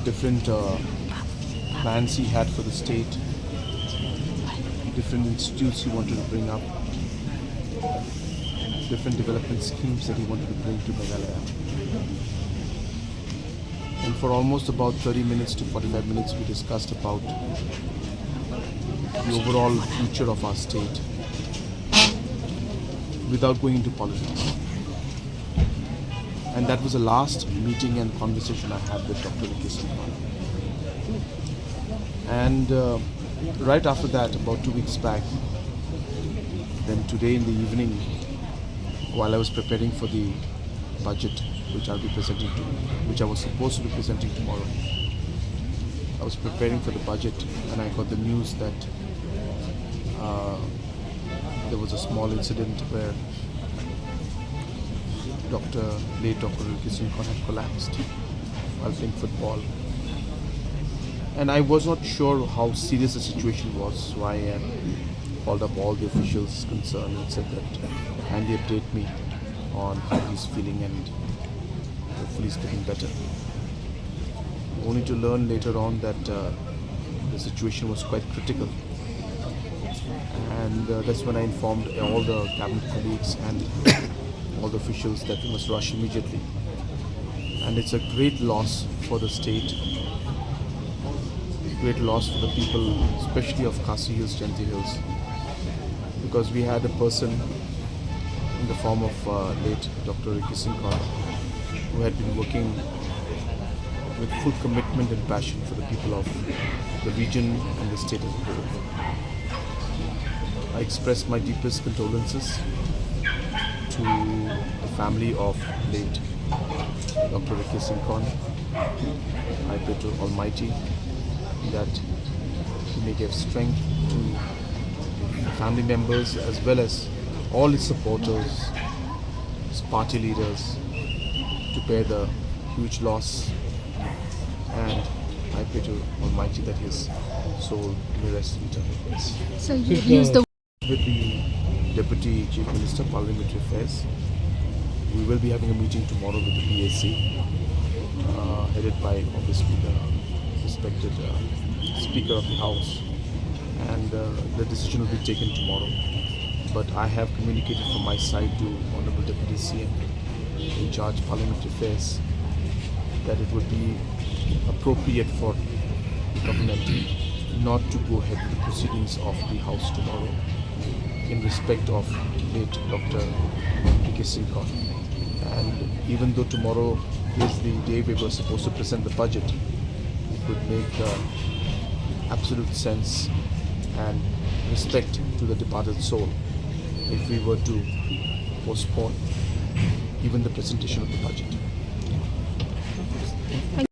different plans he had for the state, different institutes he wanted to bring up, different development schemes that he wanted to bring to Meghalaya. And for almost about 30 minutes to 45 minutes, we discussed about the overall future of our state without going into politics. And that was the last meeting and conversation I had with Dr. V.K. Singh. And right after that, about 2 weeks back, then today in the evening, while I was preparing for the budget, which I was supposed to be presenting tomorrow, I was preparing for the budget, and I got the news that there was a small incident where late Dr. V.K. Singh had collapsed while playing football. And I was not sure how serious the situation was, so I called up all the officials concerned and said that kindly update me on how he's feeling and hopefully he's getting better. Only to learn later on that the situation was quite critical. And that's when I informed all the cabinet colleagues and all the officials that we must rush immediately. And it's a great loss for the state, great loss for the people, especially of Khasi Hills, Jaintia Hills, because we had a person in the form of late Dr. V.K. Singh who had been working with full commitment and passion for the people of the region and the state as a whole. I express my deepest condolences to the family of late Dr. V.K. Singh. I pray to Almighty that He may give strength to the family members as well as all His supporters, His party leaders, to bear the huge loss. And I pray to Almighty that His soul may rest in eternal peace. So you use the With the Deputy Chief Minister, Parliamentary Affairs, we will be having a meeting tomorrow with the PAC, headed by obviously the respected Speaker of the House, and the decision will be taken tomorrow. But I have communicated from my side to Honorable Deputy CM in charge Parliamentary Affairs that it would be appropriate for the government not to go ahead with the proceedings of the House tomorrow in respect of late Dr. V.K. Singh. And even though tomorrow is the day we were supposed to present the budget, it would make absolute sense and respect to the departed soul if we were to postpone even the presentation of the budget.